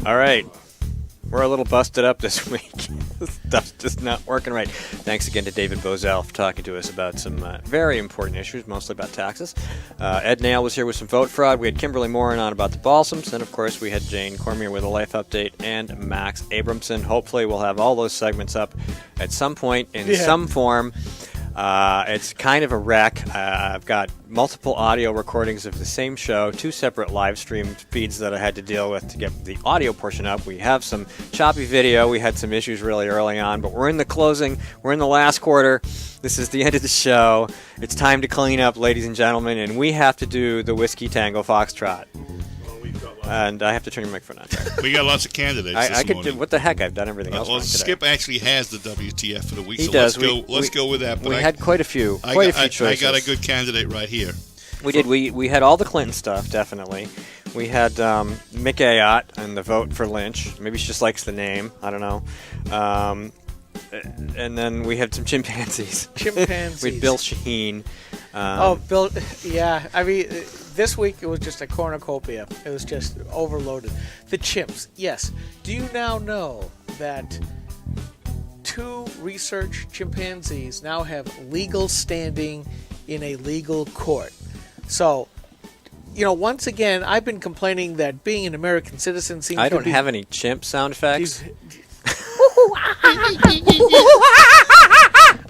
All right. We're a little busted up this week. Stuff's just not working right. Thanks again to David Bozell for talking to us about some very important issues, mostly about taxes. Ed Nail was here with some vote fraud. We had Kimberly Morin on about the balsams. And, of course, we had Jane Cormier with a life update and Max Abramson. Hopefully we'll have all those segments up at some point in some form. It's kind of a wreck. I've got multiple audio recordings of the same show, 2 separate live stream feeds that I had to deal with to get the audio portion up. We have some choppy video. We had some issues really early on, but we're in the closing. We're in the last quarter. This is the end of the show. It's time to clean up, ladies and gentlemen, and we have to do the Whiskey Tango Foxtrot. And I have to turn your microphone on. We got lots of candidates I could do, what the heck? I've done everything else. Well, Skip actually has the WTF for the week, he so does. Let's go with that. But we had quite a few choices. I got a good candidate right here. We did. We had all the Clinton stuff, definitely. We had Mick Ayotte and the vote for Lynch. Maybe she just likes the name. I don't know. And then we had some chimpanzees. Chimpanzees. We had Bill Shaheen. Bill. Yeah. I mean, this week it was just a cornucopia. It was just overloaded. The chimps. Yes. Do you now know that Pew Research chimpanzees now have legal standing in a legal court? So, once again, I've been complaining that being an American citizen seems I to don't be... have any chimp sound effects.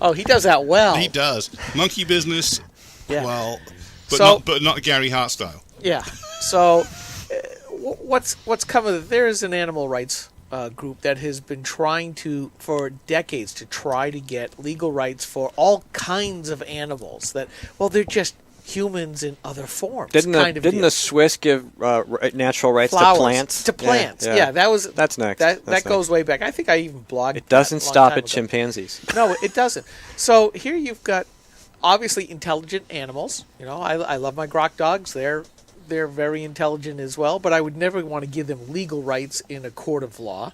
Oh, he does that well. He does. Monkey business, yeah. Well, but not Gary Hart style. Yeah. So, what's coming? There is an animal rights group that has been trying for decades to try to get legal rights for all kinds of animals that, they're just humans in other forms. Didn't the Swiss give natural rights Flowers, to plants? To plants, yeah. That's next. That goes way back. I think I even blogged. It doesn't stop at chimpanzees. No, it doesn't. So here you've got obviously intelligent animals. I love my Grok dogs. They're very intelligent as well. But I would never want to give them legal rights in a court of law.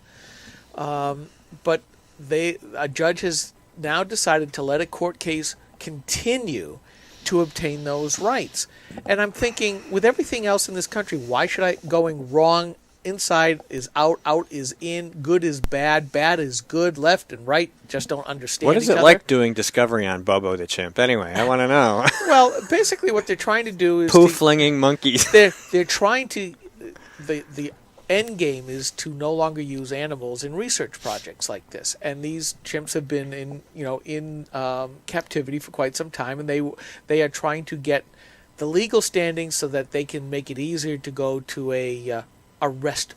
But a judge has now decided to let a court case continue to obtain those rights. And I'm thinking, with everything else in this country, why should I going wrong? Inside is out, out is in, good is bad, bad is good, left and right just don't understand What is each it other. like doing Discovery on Bobo the chimp? Anyway, I want to know. Well, basically what they're trying to do is poo-flinging monkeys. They're trying to the end game is to no longer use animals in research projects like this, and these chimps have been in captivity for quite some time, and they are trying to get the legal standing so that they can make it easier to go to a rest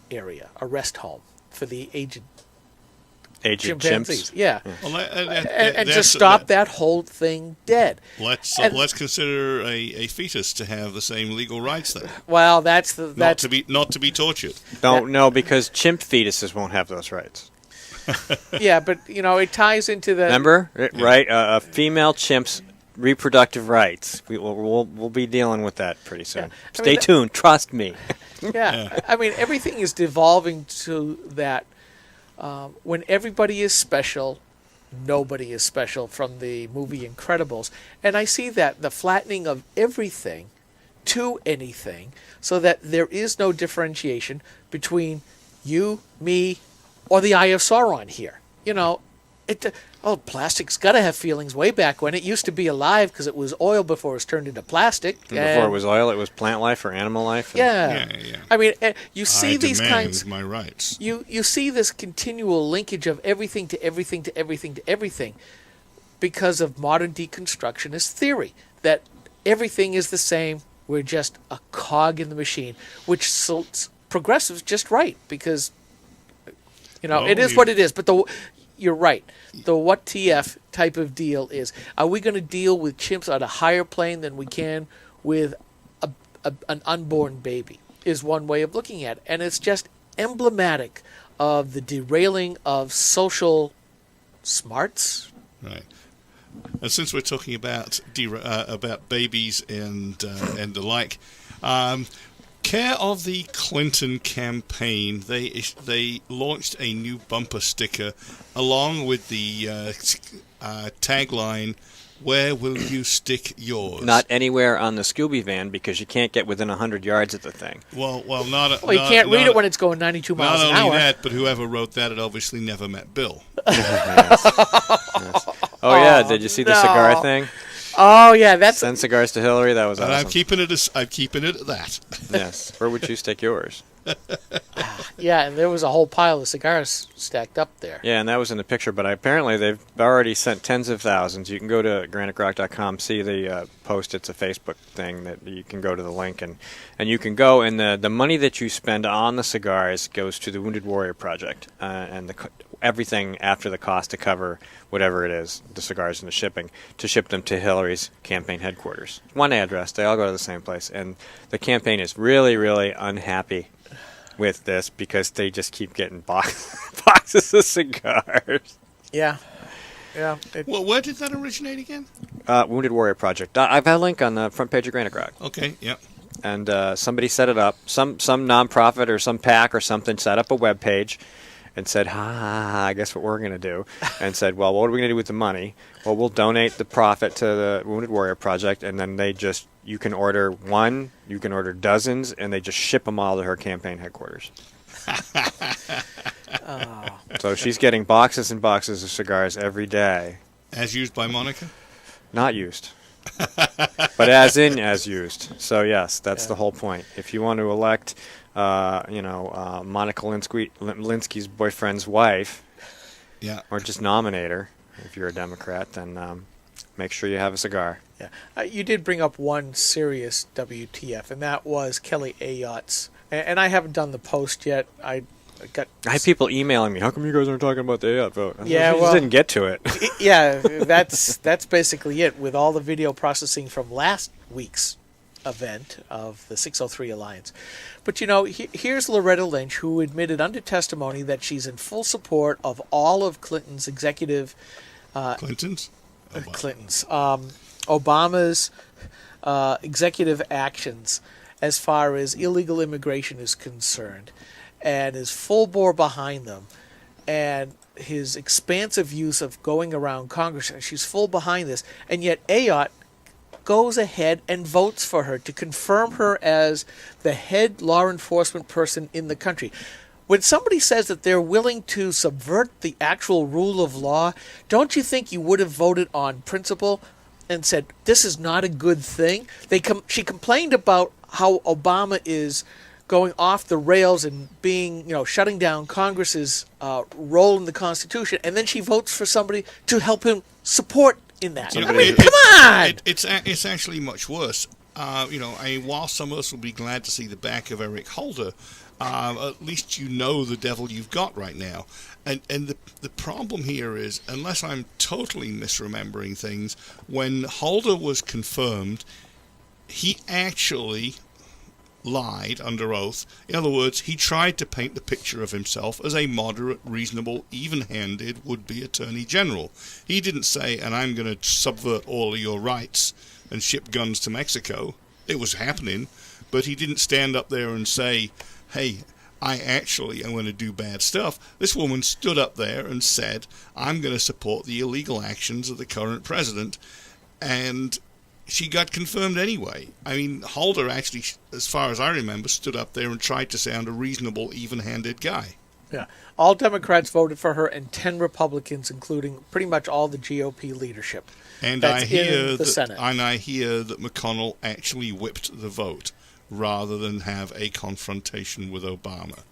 home for the aged chimpanzees. Chimps. Yeah. Well, and to stop that whole thing dead. Let's consider a fetus to have the same legal rights then. Well, that's not to be tortured. No, because chimp fetuses won't have those rights. Yeah, but it ties into the. Remember, right? A female chimp's reproductive rights. We'll be dealing with that pretty soon. Yeah. Stay tuned. Trust me. Yeah, I mean everything is devolving to that. When everybody is special, nobody is special, from the movie Incredibles. And I see that the flattening of everything to anything so that there is no differentiation between you, me, or the Eye of Sauron here. Plastic's got to have feelings way back when. It used to be alive because it was oil before it was turned into plastic. And before it was oil, it was plant life or animal life. Yeah. I mean, you see these kinds. My rights. You see this continual linkage of everything to everything to everything to everything because of modern deconstructionist theory that everything is the same. We're just a cog in the machine, which suits progressives just right because it is what it is. But you're right. The what TF type of deal is, are we going to deal with chimps on a higher plane than we can with an unborn baby, is one way of looking at it. And it's just emblematic of the derailing of social smarts. Right. And since we're talking about babies and the like, care of the Clinton campaign, they launched a new bumper sticker along with the tagline, where will you stick yours? Not anywhere on the Scooby van because you can't get within 100 yards of the thing. Well, Well, you can't read it when it's going 92 miles an hour. Not only that, but whoever wrote that had obviously never met Bill. Yes. Yes. Oh, yeah, did you see the cigar thing? Oh, yeah, that's... Send cigars to Hillary, that was And awesome. I'm keeping it at that. Yes. Where would you stick yours? Yeah, and there was a whole pile of cigars stacked up there. Yeah, and that was in the picture, but apparently they've already sent tens of thousands. You can go to GrokTALK.com, see the post. It's a Facebook thing that you can go to the link, and you can go, and the money that you spend on the cigars goes to the Wounded Warrior Project, and everything after the cost to cover whatever it is, the cigars and the shipping, to ship them to Hillary's campaign headquarters. One address. They all go to the same place, and the campaign is really, really unhappy with this because they just keep getting boxes of cigars. Yeah. Yeah. Well, where did that originate again? Wounded Warrior Project. I've had a link on the front page of GrokTALK. Okay, yeah. And somebody set it up. Some nonprofit or some PAC or something set up a web page and said, I guess what we're going to do. And said, well, what are we going to do with the money? Well, we'll donate the profit to the Wounded Warrior Project, and then you can order one, you can order dozens, and they just ship them all to her campaign headquarters. So she's getting boxes and boxes of cigars every day. As used by Monica? Not used. But as used. So yes, that's the whole point. If you want to elect, Monica Lewinsky's boyfriend's wife, or just nominate her, if you're a Democrat, then make sure you have a cigar. Yeah, you did bring up one serious WTF, and that was Kelly Ayotte's. And I haven't done the post yet. I had people emailing me. How come you guys aren't talking about the Ayotte vote? Yeah, just didn't get to it. Yeah, that's basically it. With all the video processing from last week's event of the 603 Alliance. But here's Loretta Lynch, who admitted under testimony that she's in full support of all of Clinton's executive. Clinton's. Obama's executive actions as far as illegal immigration is concerned, and is full bore behind them, and his expansive use of going around Congress, and she's full behind this, and yet Ayotte goes ahead and votes for her to confirm her as the head law enforcement person in the country. When somebody says that they're willing to subvert the actual rule of law, don't you think you would have voted on principle and said, this is not a good thing? She complained about how Obama is going off the rails and being, shutting down Congress's role in the Constitution, and then she votes for somebody to help him support in that. Come on! It's actually much worse. While some of us will be glad to see the back of Eric Holder, at least you know the devil you've got right now. And the problem here is, unless I'm totally misremembering things, when Holder was confirmed, he actually lied under oath. In other words, he tried to paint the picture of himself as a moderate, reasonable, even-handed would-be attorney general. He didn't say, and I'm going to subvert all of your rights and ship guns to Mexico. It was happening, but he didn't stand up there and say, hey, I actually am going to do bad stuff. This woman stood up there and said, I'm going to support the illegal actions of the current president, and she got confirmed anyway. I mean, Holder actually, as far as I remember, stood up there and tried to sound a reasonable, even-handed guy. Yeah. All Democrats voted for her, and 10 Republicans, including pretty much all the GOP leadership. And I hear that McConnell actually whipped the vote rather than have a confrontation with Obama.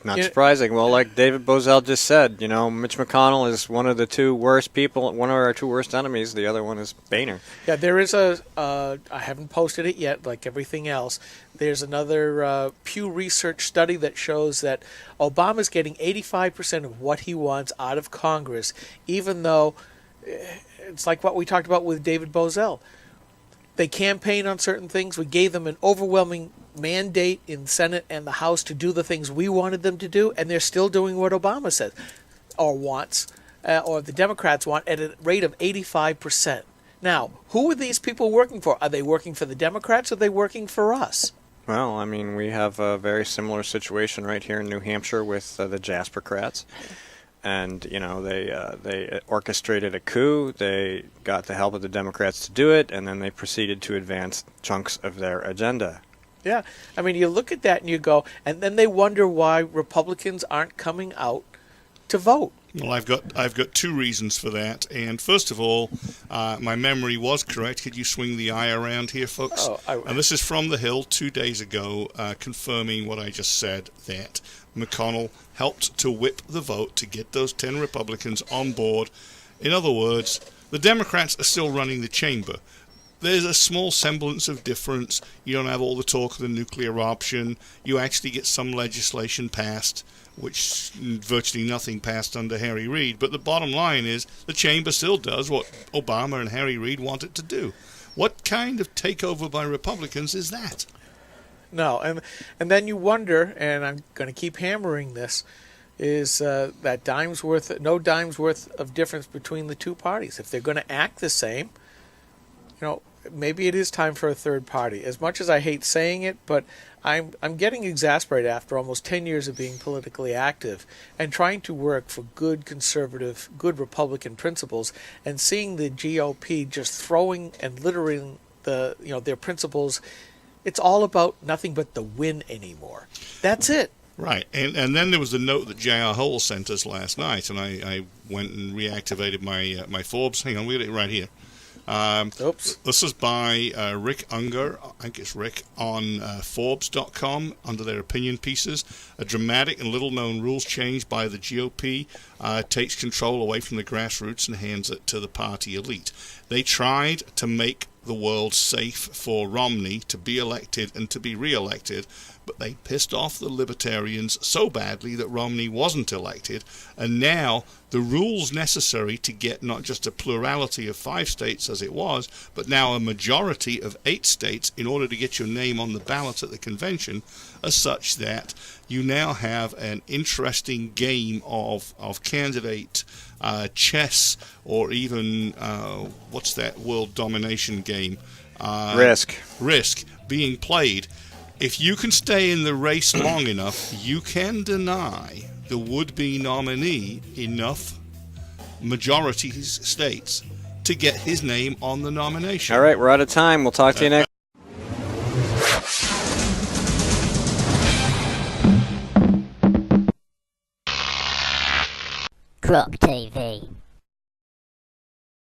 Not surprising. Well, like David Bozell just said, Mitch McConnell is one of the two worst people, one of our two worst enemies. The other one is Boehner. Yeah, there is I haven't posted it yet, like everything else. There's another Pew Research study that shows that Obama's getting 85% of what he wants out of Congress, even though it's like what we talked about with David Bozell. They campaign on certain things. We gave them an overwhelming mandate in Senate and the House to do the things we wanted them to do, and they're still doing what Obama says or wants, or the Democrats want, at a rate of 85%. Now, who are these people working for? Are they working for the Democrats, or are they working for us? Well, I mean, we have a very similar situation right here in New Hampshire with the Jaspercrats. and they orchestrated a coup. They got the help of the Democrats to do it, and then they proceeded to advance chunks of their agenda. Yeah, I mean, you look at that and you go, and then they wonder why Republicans aren't coming out to vote. Well, I've got two reasons for that. And first of all, my memory was correct. Could you swing the eye around here, folks? And this is from the Hill 2 days ago, confirming what I just said, that McConnell helped to whip the vote to get those 10 Republicans on board. In other words, the Democrats are still running the chamber. There's a small semblance of difference. You don't have all the talk of the nuclear option. You actually get some legislation passed, which virtually nothing passed under Harry Reid. But the bottom line is the chamber still does what Obama and Harry Reid want it to do. What kind of takeover by Republicans is that? No, and then you wonder, and I'm going to keep hammering this, is that no dime's worth of difference between the two parties. If they're going to act the same, maybe it is time for a third party. As much as I hate saying it, but I'm getting exasperated after almost 10 years of being politically active and trying to work for good conservative, good Republican principles, and seeing the GOP just throwing and littering their principles. It's all about nothing but the win anymore. That's it. Right, and then there was the note that J.R. Hole sent us last night, and I went and reactivated my Forbes. Hang on, we got it right here. Oops. This is by Rick Unger, I think it's Rick, on Forbes.com under their opinion pieces. A dramatic and little-known rules change by the GOP takes control away from the grassroots and hands it to the party elite. They tried to make the world safe for Romney to be elected and to be re-elected, but they pissed off the libertarians so badly that Romney wasn't elected, and now the rules necessary to get not just a plurality of 5 states as it was, but now a majority of 8 states in order to get your name on the ballot at the convention are such that you now have an interesting game of candidate chess, or even what's that world domination game? Risk being played. If you can stay in the race long enough, you can deny the would-be nominee enough majority states to get his name on the nomination. All right, we're out of time. We'll talk to you next. GrokTV.